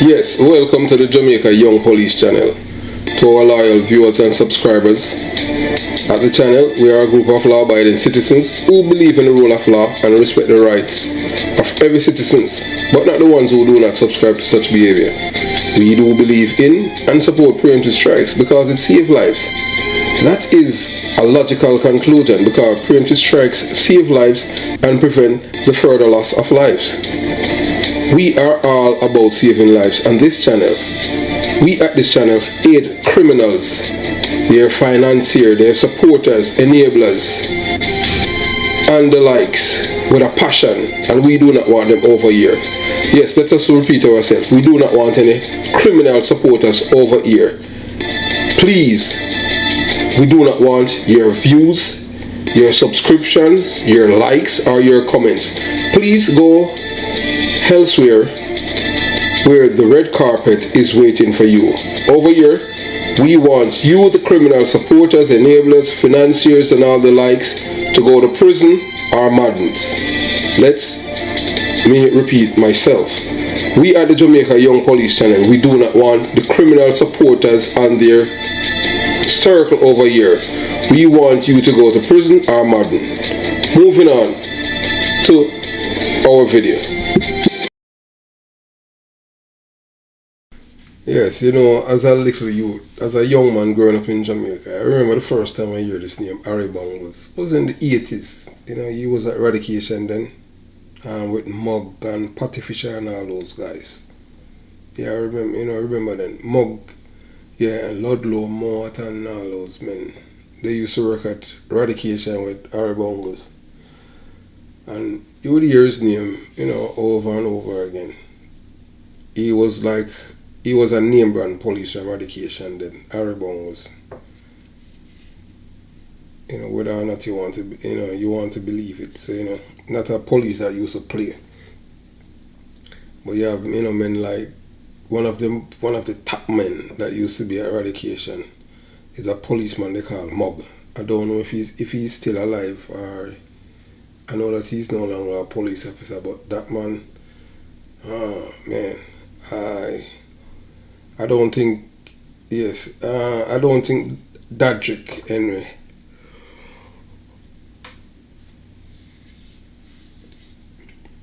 Yes, welcome to the Jamaica Young Police channel. To our loyal viewers and subscribers, at the channel we are a group of law-abiding citizens who believe in the rule of law and respect the rights of every citizen, but not the ones who do not subscribe to such behavior. We do believe in and support preemptive strikes because it saves lives. That is a logical conclusion because preemptive strikes save lives and prevent the further loss of lives. We are all about saving lives on this channel. We at this channel aid criminals, their financiers, their supporters, enablers, and the likes with a passion, and we do not want them over here. Yes, let us repeat ourselves. We do not want any criminal supporters over here. Please, we do not want your views, your subscriptions, your likes, or your comments. Please go elsewhere where the red carpet is waiting for you. Over here, we want you, the criminal supporters, enablers, financiers, and all the likes, to go to prison or madness. Let me repeat myself. We at the Jamaica Young Police channel, we do not want the criminal supporters and their circle over here. We want you to go to prison or madness. Moving on to our video. Yes, you know, as a little youth, as a young man growing up in Jamaica, I remember the first time I heard this name, Harry Bungles. It was in the 80s. You know, he was at Eradication then, with Mug and Patty Fisher and all those guys. Yeah, I remember then. Mug, yeah, and Ludlow, Mort and all those men. They used to work at Eradication with Harry Bungles. And you would hear his name, you know, over and over again. He was a name brand police from Eradication then, Harry Bungles. You know, whether or not you want to believe it. So, you know, not a police that used to play. But you have, you know, men like one of the top men that used to be at Eradication is a policeman they call Mug. I don't know if he's still alive, or I know that he's no longer a police officer, but that man, oh man, I don't think Dadrick anyway.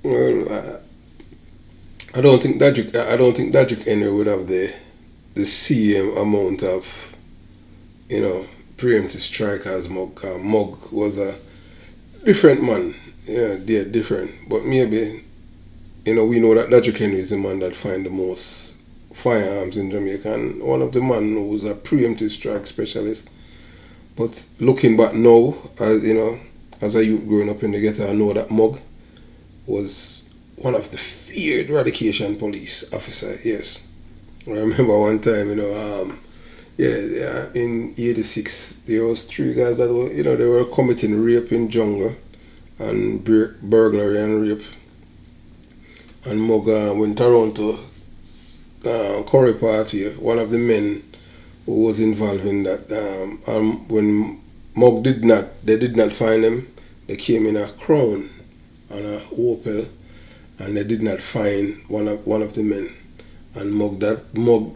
Well, I don't think Dadrick anyway would have the same amount of, you know, preemptive strike as Mug. Mug was a different man. Yeah, they're different. But maybe, you know, we know that Dadrick Henry is the man that find the most firearms in Jamaica, and one of the man who was a preemptive strike specialist. But looking back now, as you know, as a youth growing up in the ghetto, I know that Mug was one of the feared Eradication police officer. Yes, I remember one time, you know, in '86, there was 3 guys that were, you know, they were committing rape in jungle and burglary and rape, and Mug went around to Curry Party, one of the men who was involved in that. When Mug they did not find him. They came in a Crown and a Opel, and they did not find one of the men. And Mug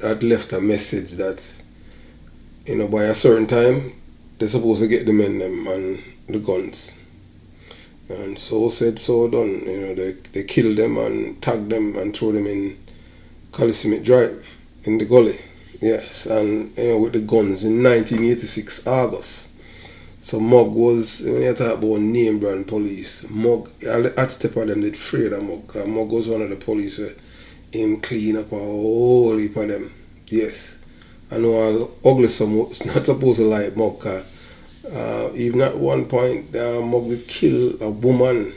had left a message that, you know, by a certain time they're supposed to get the men them and the guns. And so said, so done. You know, they killed them and tagged them and threw them in Coliseum Drive in the gully. Yes, and you know, with the guns in 1986 August. So Mug was, when you talk about name brand police, Mug, at step of them, they'd afraid of Mug. Mug was one of the police where him clean up a whole heap of them. Yes, I know all ugly some was not supposed to like Mug. Even at one point, Mug did kill a woman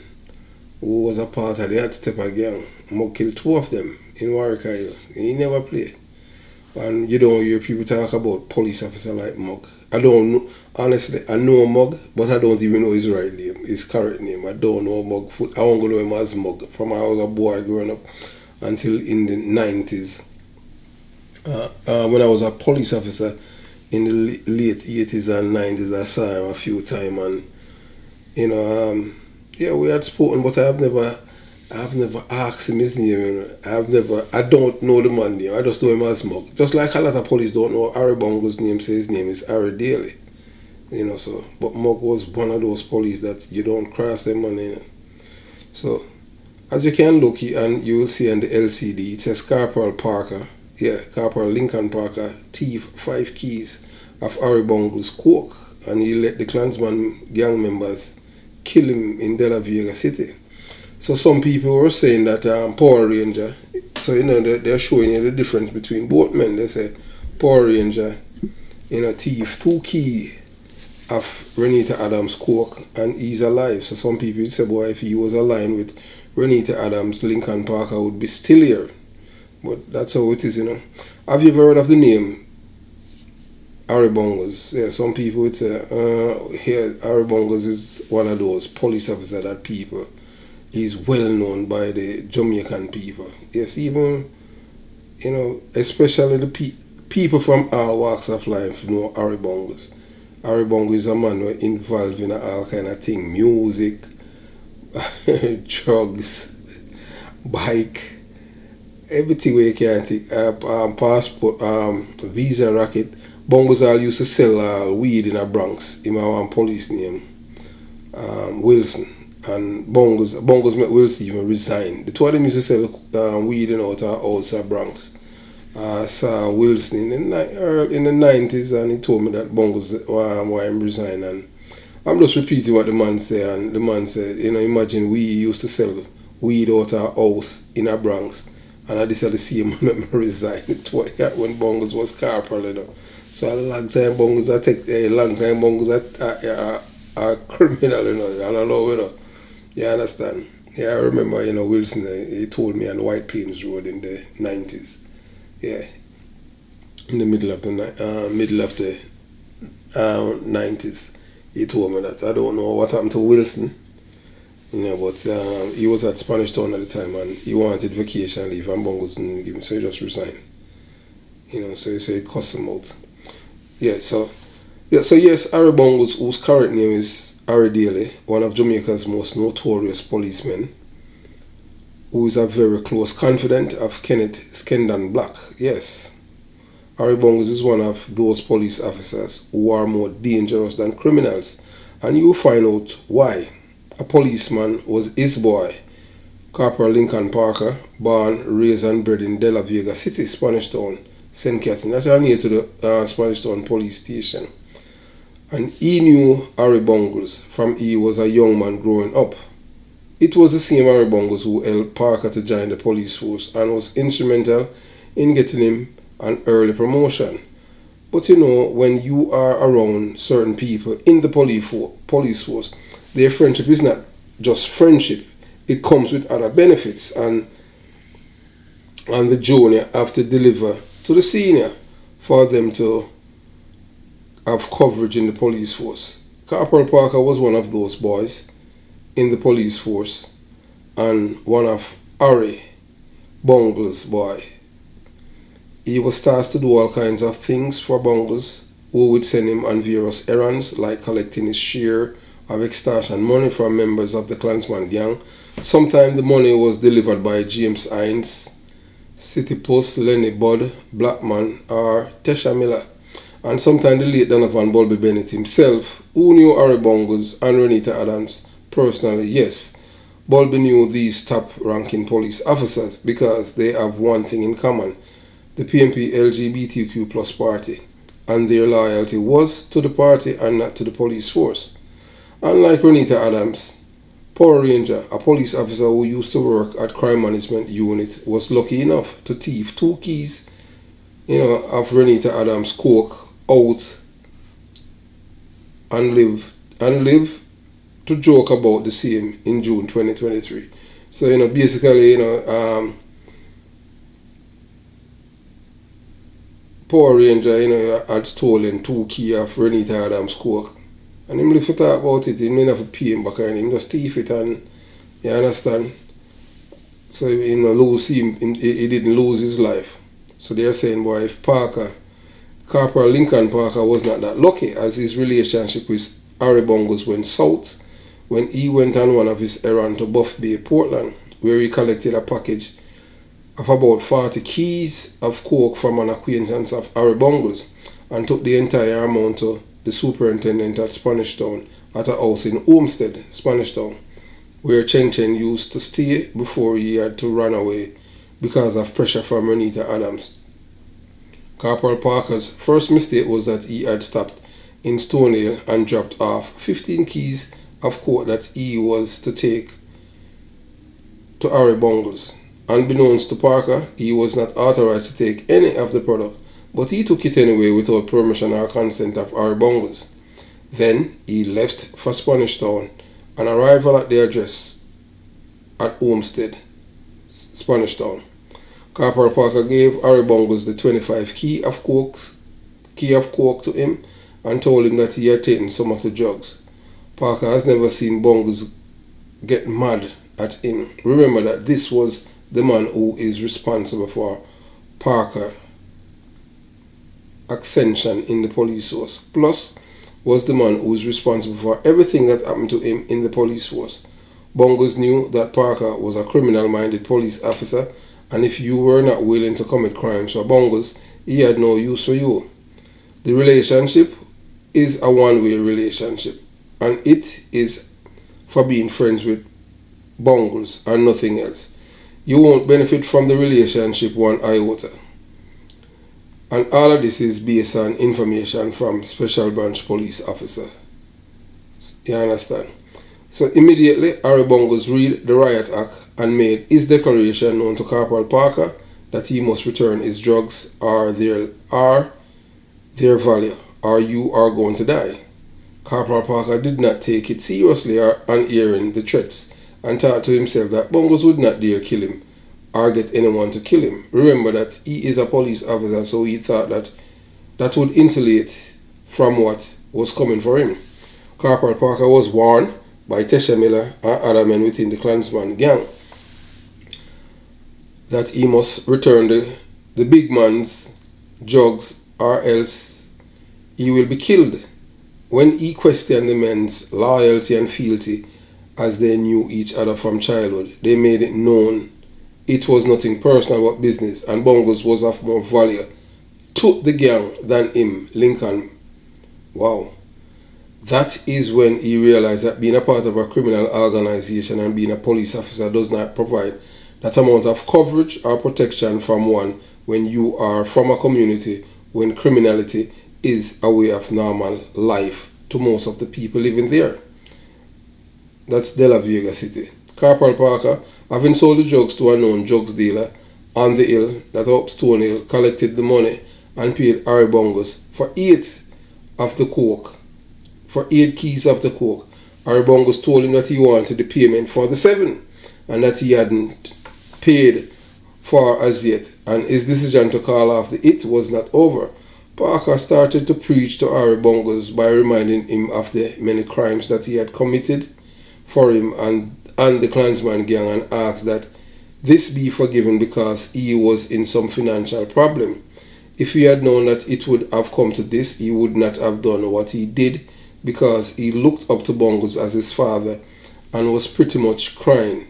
who was a part of the Hot Stepper gang. Mug killed 2 of them in Warwick Island. He never played. And you don't hear people talk about police officer like Mug. I don't know, honestly, I know Mug, but I don't even know his right name, his correct name. I don't know Mug. I won't go know him as Mug from when I was a boy growing up until in the 90s. When I was a police officer in the late 80s and 90s, I saw him a few times, and you know, yeah, we had spoken, but I have never I've never asked him his name. I don't know the man name. I just know him as Mug. Just like a lot of police don't know Harry Bongo's name, say his name is Harry Daly. So, but Mug was one of those police that you don't cross them on. So, as you can look, and you will see on the LCD, it says Corporal Parker. Yeah, Corporal Lincoln Parker, thief 5 keys of Harry Bongo's coke, and he let the Klansman gang members kill him in De La Vega City. So some people were saying that Power Ranger, so they're showing you the difference between both men. They say Power Ranger, thief 2 keys of Renita Adams' coke, and he's alive. So some people say, boy, if he was aligned with Renita Adams, Lincoln Parker would be still here. But that's how it is. Have you ever heard of the name Harry Bongos? Yeah, some people would say, here, Harry Bongos is one of those police officers that people, he's well known by the Jamaican people. Yes, even, especially the people from all walks of life know Harry Bongos. Harry Bongo is a man who is involved in all kind of thing, music, drugs, bike, everything where you can think, passport, visa racket. Bongos all used to sell weed in the Bronx. Him have one police name, Wilson. And Bongos met Wilson even resign. The two of them used to sell weed out of outside Bronx. Saw Wilson in the 90s, and he told me that Bongos why I'm resign. And I'm just repeating what the man said. And the man said, imagine we used to sell weed out of our house in a Bronx, and I decided to see him and resign. It was when Bongos was corporal, So a long time Bongos are criminal, I don't know, You understand? Yeah, I remember, Wilson, he told me on White Plains Road in the 90s. Yeah, in the middle of the 90s, he told me that. I don't know what happened to Wilson, but he was at Spanish Town at the time, and he wanted vacation leave, and Bongos didn't give him, so he just resigned. So he said it cost him out. So yes, Harry Bongos, whose current name is Harry Daly, one of Jamaica's most notorious policemen, who is a very close confidant of Kenneth Skendon Black. Yes, Harry Bongos is one of those police officers who are more dangerous than criminals, and you will find out why. A policeman was his boy, Corporal Lincoln Parker, born, raised and bred in De La Vega City, Spanish Town, St. Catherine. That's near to the Spanish Town police station. And he knew Harry Bongos from he was a young man growing up. It was the same Harry Bongos who helped Parker to join the police force and was instrumental in getting him an early promotion. But when you are around certain people in the police force, their friendship is not just friendship. It comes with other benefits, and the junior have to deliver to the senior for them to have coverage in the police force. Corporal Parker was one of those boys in the police force, and one of Harry Bongos' boy. He was tasked to do all kinds of things for Bongos, who would send him on various errands, like collecting his share of extortion money from members of the Klansman gang. Sometimes the money was delivered by James Hines, City Post, Lenny Budd, Blackman, or Tesha Miller. And sometimes the late Donovan Bulby Bennett himself, who knew Harry Bongos and Renita Adams personally. Yes, Bulby knew these top-ranking police officers because they have one thing in common: the PNP LGBTQ plus party, and their loyalty was to the party and not to the police force. Unlike Renita Adams, Power Ranger, a police officer who used to work at Crime Management Unit, was lucky enough to thief 2 keys, of Renita Adams' coke out and live to joke about the same in June 2023. So, basically, Power Ranger, had stolen 2 keys of Renita Adams' coke. And him live to talk about it, he may not have to pay him back, and him just thief it, and you understand? So he didn't lose his life. So they're saying, boy, if Corporal Lincoln Parker was not that lucky, as his relationship with Harry Bongos went south when he went on one of his errands to Buff Bay, Portland. where he collected a package of about 40 keys of coke from an acquaintance of Harry Bungles and took the entire amount to the superintendent at Spanish Town at a house in Olmsted, Spanish Town, where Chen Chen used to stay before he had to run away because of pressure from Renita Adams. Corporal Parker's first mistake was that he had stopped in Stonehill and dropped off 15 keys of coke that he was to take to Harry Bungles. Unbeknownst to Parker, he was not authorized to take any of the product, but he took it anyway without permission or consent of Harry Bungles. Then he left for Spanish Town. On arrival at the address at Olmsted, Spanish Town, Corporal Parker gave Harry Bungles the 25 key of coke to him and told him that he had taken some of the drugs. Parker has never seen Bungles get mad at him. Remember that this was the man who is responsible for Parker ascension in the police force. Plus, was the man who was responsible for everything that happened to him in the police force. Bungles knew that Parker was a criminal-minded police officer, and if you were not willing to commit crimes for Bungles, he had no use for you. The relationship is a one-way relationship, and it is for being friends with Bungles and nothing else. You won't benefit from the relationship one iota. And all of this is based on information from Special Branch Police Officer. You understand? So immediately, Harry Bungles read the Riot Act and made his declaration known to Corporal Parker that he must return his drugs or their value, or you are going to die. Corporal Parker did not take it seriously on hearing the threats and thought to himself that Bungles would not dare kill him or get anyone to kill him. Remember that he is a police officer, so he thought that would insulate from what was coming for him. Corporal Parker was warned by Tesha Miller and other men within the Klansman gang that he must return the big man's drugs or else he will be killed. When he questioned the men's loyalty and fealty as they knew each other from childhood, they made it known it was nothing personal but business, and Bungles was of more value to the gang than him, Lincoln. Wow. That is when he realized that being a part of a criminal organization and being a police officer does not provide that amount of coverage or protection from one when you are from a community when criminality is a way of normal life to most of the people living there. That's De La Vega City. Corporal Parker, having sold the drugs to a known drugs dealer on the hill that up Stonehill, collected the money and paid Harry Bungles for 8 keys of the coke. Harry Bungles told him that he wanted the payment for the 7 and that he hadn't paid for as yet, and his decision to call off the it was not over. Parker started to preach to Harry Bungles by reminding him of the many crimes that he had committed for him and the Klansman gang, and asked that this be forgiven because he was in some financial problem. If he had known that it would have come to this, he would not have done what he did, because he looked up to Bungles as his father and was pretty much crying.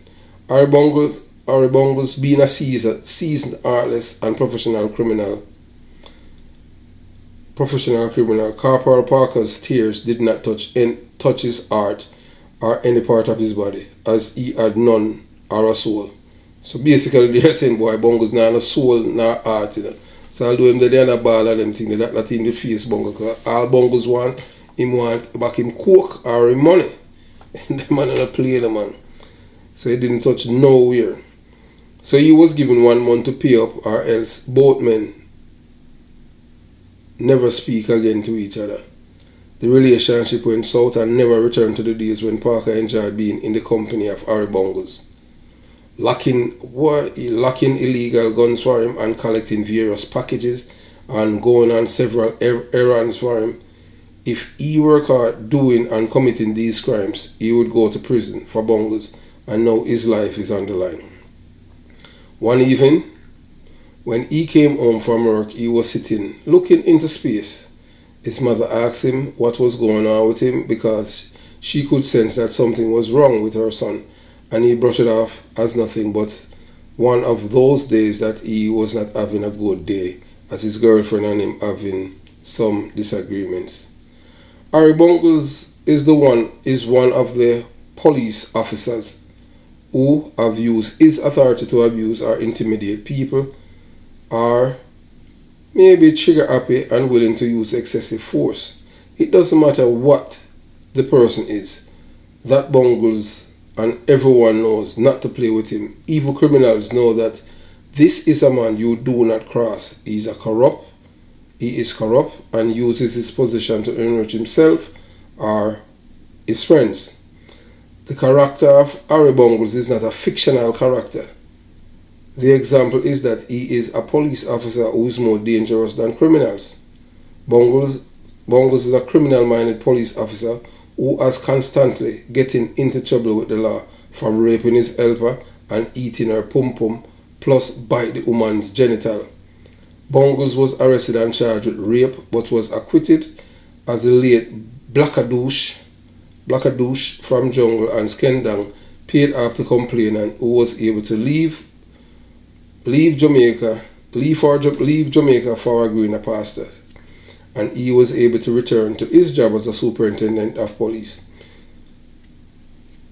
Harry Bungles, being a seasoned, heartless and professional criminal, Corporal Parker's tears did not touch his heart or any part of his body, as he had none or a soul. So basically they're saying, boy, Bungles not a soul nor heart, you know. So although him they're not ball and them thing, that in the face Bungles, because all Bungles want back him coke or him money. And the man not play the man. So he didn't touch nowhere. So he was given 1 month to pay up, or else both men never speak again to each other. The relationship went south and never returned to the days when Parker enjoyed being in the company of Harry Bungles, locking illegal guns for him and collecting various packages and going on several errands for him. If he were caught doing and committing these crimes, he would go to prison for Bungles, and now his life is on the line. One evening, when he came home from work, he was sitting looking into space. His mother asked him what was going on with him, because she could sense that something was wrong with her son, and he brushed it off as nothing but one of those days that he was not having a good day, as his girlfriend and him having some disagreements. Harry Bungles is one of the police officers who have used his authority to abuse or intimidate people, or maybe trigger happy and willing to use excessive force. It doesn't matter what the person is. That Bungles and everyone knows not to play with him. Evil criminals know that this is a man you do not cross. He is corrupt and uses his position to enrich himself or his friends. The character of Harry Bungles is not a fictional character. The example is that he is a police officer who is more dangerous than criminals. Bungles is a criminal-minded police officer who has constantly getting into trouble with the law, from raping his helper and eating her pum-pum, plus bite the woman's genital. Bungles was arrested and charged with rape, but was acquitted, as the late Blackadouche from Jungle and Skendang paid off the complainant, who was able to leave Jamaica for a greener pastures, and he was able to return to his job as a superintendent of police.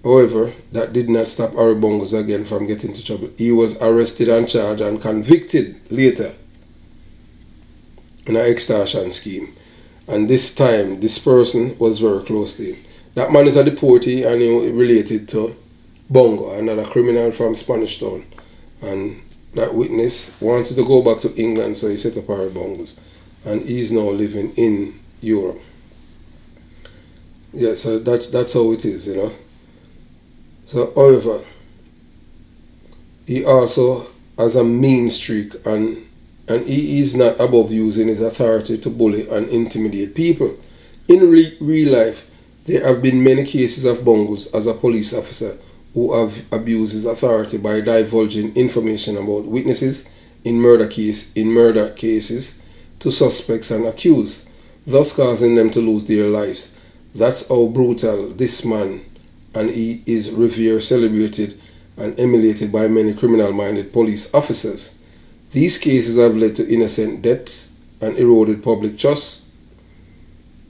However, that did not stop Harry Bungles again from getting into trouble. He was arrested and charged and convicted later in an extortion scheme, and this time this person was very close to him. That man is a deportee and he related to Bongo, another criminal from Spanish Town, and that witness wanted to go back to England, so he set up Harry Bungles, and he's now living in Europe. Yeah, so that's how it is, you know. So, however, he also has a mean streak, and he is not above using his authority to bully and intimidate people. In real life, there have been many cases of Bungles as a police officer who have abused his authority by divulging information about witnesses in murder cases to suspects and accused, thus causing them to lose their lives. That's how brutal this man, and he is revered, celebrated, and emulated by many criminal-minded police officers. These cases have led to innocent deaths and eroded public trust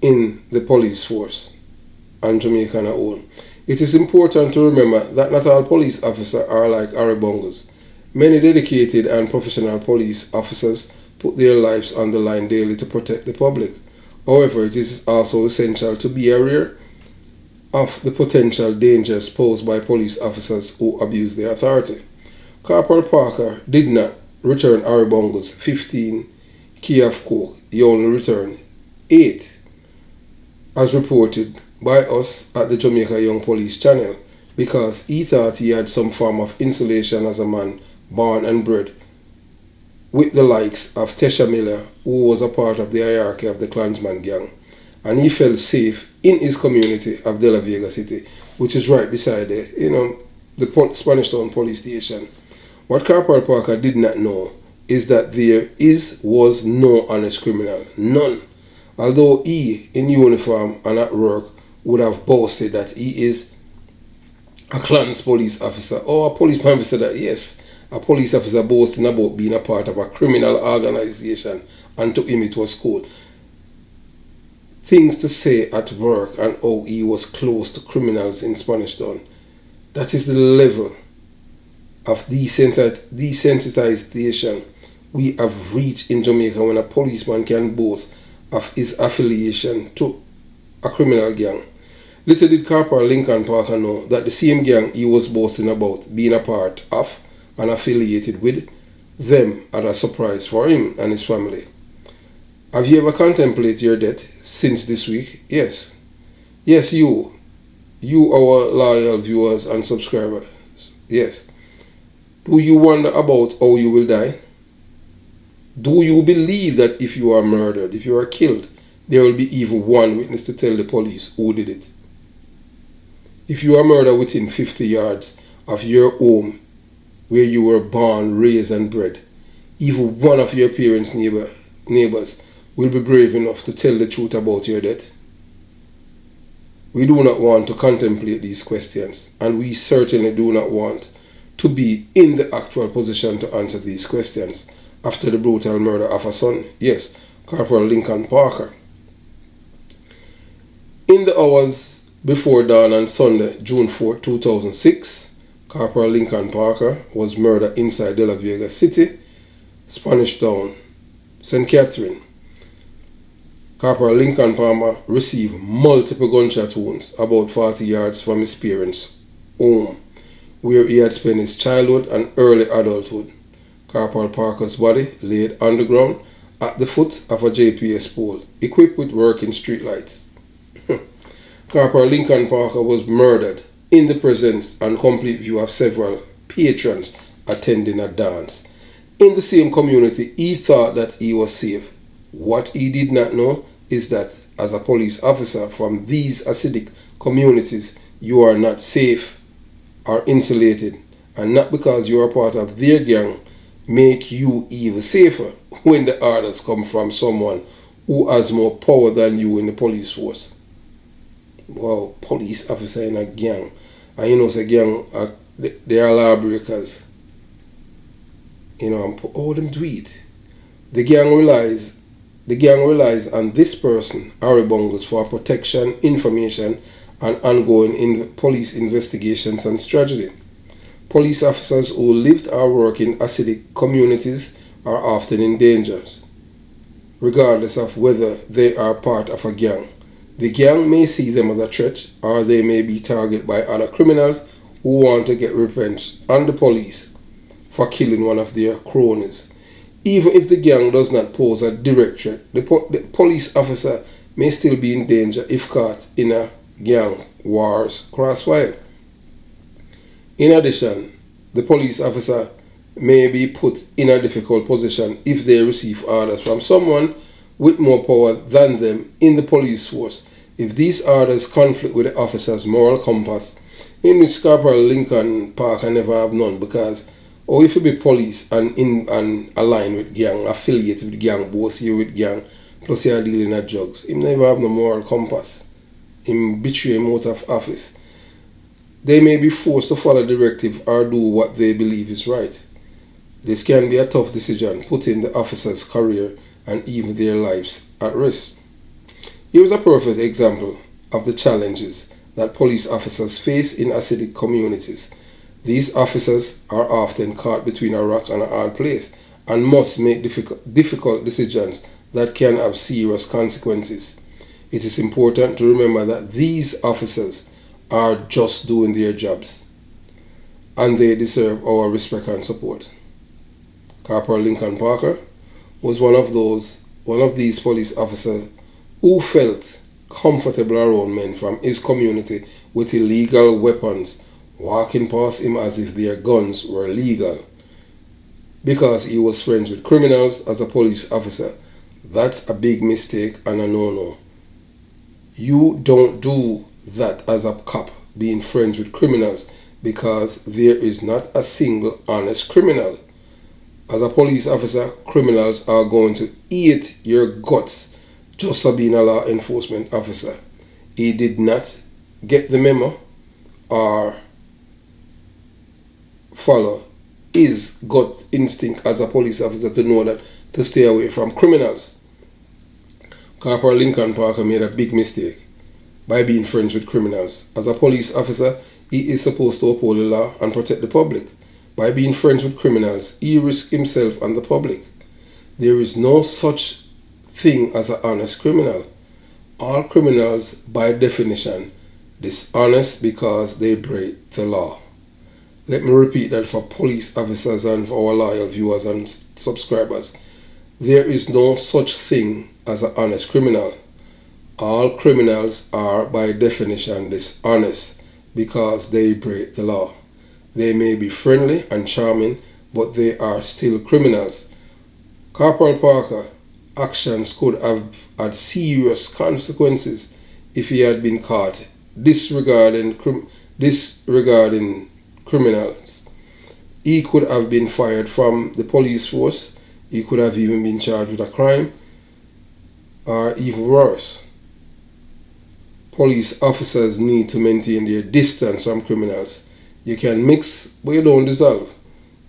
in the police force and Jamaica as a whole. It is important to remember that not all police officers are like Harry Bungles. Many dedicated and professional police officers put their lives on the line daily to protect the public. However, it is also essential to be aware of the potential dangers posed by police officers who abuse their authority. Corporal Parker did not return Harry Bungles 15 key of coke. He only returned 8, as reported by us at the Jamaica Young Police channel, because he thought he had some form of insulation as a man born and bred with the likes of Tesha Miller, who was a part of the hierarchy of the Klansman gang, and he felt safe in his community of De La Vega City, which is right beside the Spanish Town police station. What Corporal Parker did not know is that there was no honest criminal, none. Although he, in uniform and at work, would have boasted that he is a Clans police officer, or a policeman officer that, yes, a police officer boasting about being a part of a criminal organization, and to him it was cool. Things to say at work and how he was close to criminals in Spanish Town. That is the level of desensitization we have reached in Jamaica when a policeman can boast of his affiliation to a criminal gang. Little did Corporal Lincoln Parker know that the same gang he was boasting about being a part of and affiliated with them had a surprise for him and his family. Have you ever contemplated your death since this week? Yes. Yes, you our loyal viewers and subscribers. Yes. Do you wonder about how you will die? Do you believe that if you are murdered, if you are killed, there will be even one witness to tell the police who did it? If you are murdered within 50 yards of your home where you were born, raised and bred, even one of your parents' neighbors will be brave enough to tell the truth about your death? We do not want to contemplate these questions, and we certainly do not want to be in the actual position to answer these questions after the brutal murder of a son, yes, Corporal Lincoln Parker. In the hours before dawn on Sunday, June 4, 2006, Corporal Lincoln Parker was murdered inside De La Vega City, Spanish Town, St. Catherine. Corporal Lincoln Palmer received multiple gunshot wounds about 40 yards from his parents' home, where he had spent his childhood and early adulthood. Corporal Parker's body laid on the ground at the foot of a JPS pole, equipped with working streetlights. Corporal Lincoln Parker was murdered in the presence and complete view of several patrons attending a dance. In the same community, he thought that he was safe. What he did not know is that as a police officer from these acidic communities, you are not safe or insulated, and not because you are part of their gang make you even safer when the orders come from someone who has more power than you in the police force. Wow, police officer in a gang. And you know, it's a gang, they are lawbreakers. You know, them do it. The gang relies on this person, Harry Bungles, for protection, information, and ongoing police investigations and strategy. Police officers who lived or work in acidic communities are often in danger, regardless of whether they are part of a gang. The gang may see them as a threat, or they may be targeted by other criminals who want to get revenge on the police for killing one of their cronies. Even if the gang does not pose a direct threat, the police officer may still be in danger if caught in a gang war's crossfire. In addition, the police officer may be put in a difficult position if they receive orders from someone with more power than them in the police force. If these orders conflict with the officer's moral compass, in which Corporal Lincoln Parker never have none, because if you be police and aligned with gang, affiliated with gang, both you with gang, plus you are dealing with drugs, him never have no moral compass. Him betray him out of office. They may be forced to follow directive or do what they believe is right. This can be a tough decision, putting the officer's career and even their lives at risk. Here is a perfect example of the challenges that police officers face in acidic communities. These officers are often caught between a rock and a hard place and must make difficult decisions that can have serious consequences. It is important to remember that these officers are just doing their jobs, and they deserve our respect and support. Corporal Lincoln Parker was one of these police officers who felt comfortable around men from his community with illegal weapons walking past him as if their guns were legal. Because he was friends with criminals as a police officer, that's a big mistake and a no-no. You don't do that as a cop, being friends with criminals, because there is not a single honest criminal. As a police officer, criminals are going to eat your guts just for being a law enforcement officer. He did not get the memo or follow his gut instinct as a police officer to know that to stay away from criminals. Corporal Lincoln Parker made a big mistake by being friends with criminals. As a police officer, he is supposed to uphold the law and protect the public. By being friends with criminals, he risks himself and the public. There is no such thing as an honest criminal. All criminals, by definition, dishonest because they break the law. Let me repeat that for police officers and for our loyal viewers and subscribers. There is no such thing as an honest criminal. All criminals are by definition dishonest because they break the law. They may be friendly and charming, but they are still criminals. Corporal Parker's actions could have had serious consequences if he had been caught disregarding criminals. He could have been fired from the police force. He could have even been charged with a crime, or even worse. police officers need to maintain their distance from criminals. You can mix, but you don't dissolve.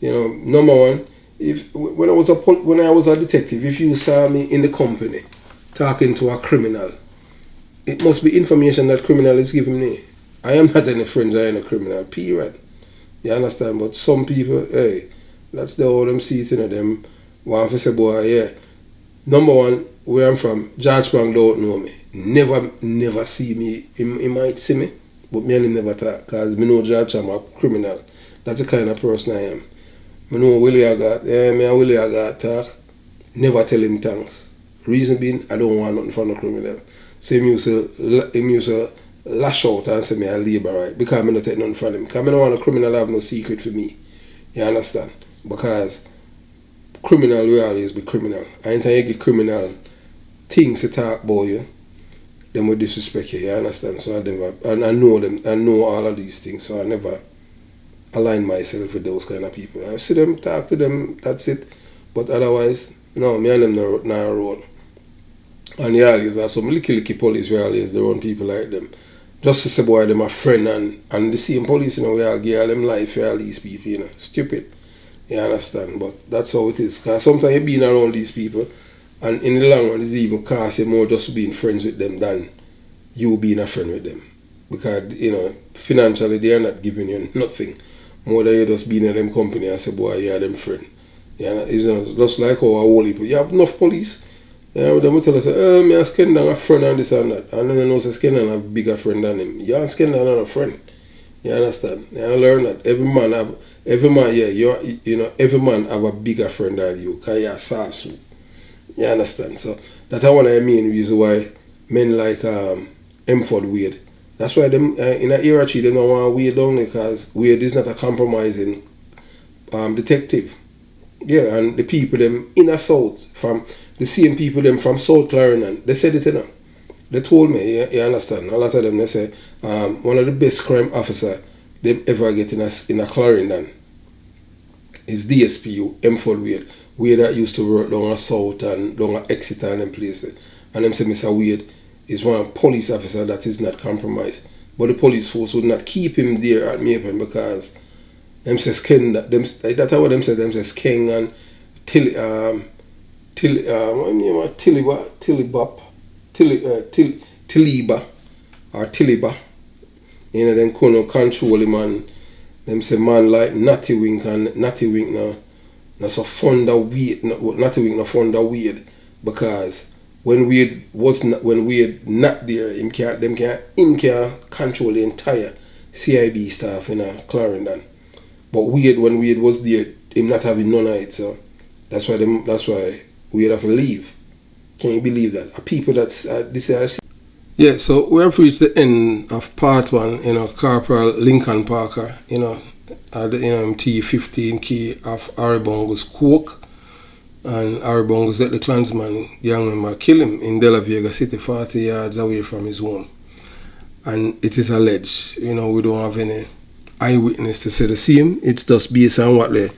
You know, number one, if when I was a detective, if you saw me in the company talking to a criminal, it must be information that criminal is giving me. I am not any friends or any criminal, period. You understand? But some people, hey, that's the whole them see it, you know, them want to say, boy, yeah. Number one, where I'm from, George Bank don't know me. Never see me. He might see me, but me and him never talk. Because me know George, I'm a criminal. That's the kind of person I am. Me know Willie I got, me and Willie I got talk. Never tell him thanks. Reason being, I don't want nothing from a criminal. So him used to lash out and say me a labor right. Because I don't take nothing from him. Because I don't want a criminal to have no secret for me. You understand? Because criminal will always be criminal. Anytime you give criminal things to talk about you, them will disrespect you. You understand? So I know them. I know all of these things. So I never align myself with those kind of people. I see them, talk to them, that's it. But otherwise, no, me and them not roll. And you always have some licky police where always they run people like them. Just to say, boy, them a friend and the same police, you know, we all give all them life for all these people, you know. Stupid. You understand? But that's how it is. Because sometimes you being around these people, and in the long run, it's even cost you more just being friends with them than you being a friend with them. Because, you know, financially, they are not giving you nothing more than you just being in them company and say, boy, you are them friend. You know, it's just like how a whole people. You have enough police. You know, them will tell us, me and Skendon a friend and this and that. And then you know, say Skendon have a bigger friend than him. You and Skendon are not a friend. You understand? You learn that every man, every man have a bigger friend than you. Because you're a sasu. You understand? So that's one of the main reasons why men like Emford Wade. That's why them in an era they don't want Wade down because Wade is not a compromising detective. Yeah, and the people them in the south, from the same people them from South Clarendon, they said it, you know. They told me, you understand, a lot of them, they say, one of the best crime officer they ever get in a Clarendon is DSP, Emford Wade. Wade that used to work down a South and down a Exeter and them places. And them say Mr. Wade is one police officer that is not compromised. But the police force would not keep him there at Maple because them says Ken, that's what them said, them says Ken and Tiliba, you know, them couldn't control him, and them say man like Natty Wink no so fond of Wade, Natty Wink no fond of Wade because when Wade not there, him can't control the entire CIB staff in Clarendon. But when Wade was there, him not having none of it, so that's why Wade have to leave. Can you believe that? People that's this. Yeah, so we have reached the end of part one. You know, Corporal Lincoln Parker. You know, T15 key of Aribongo's coke, and Aribongo's let the Klansman young member kill him in De La Vega City, 40 yards away from his home. And it is alleged. You know, we don't have any eyewitness to say the same. It's just based on what the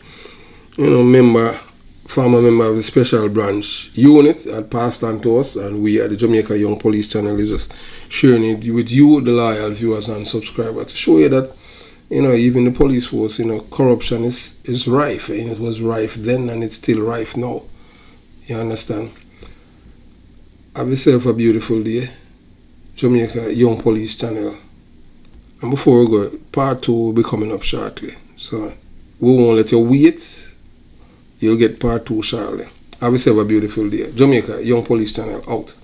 former member of the special branch unit had passed on to us, and we at the Jamaica Young Police channel is just sharing it with you, the loyal viewers and subscribers, to show you that, you know, even the police force, you know, corruption is rife, and it was rife then and it's still rife now. You understand? Have yourself a beautiful day. Jamaica Young Police channel. And before we go, part 2 will be coming up shortly. So we won't let you wait. You'll get part 2 shortly. Have yourself a beautiful day. Jamaica Young Police channel out.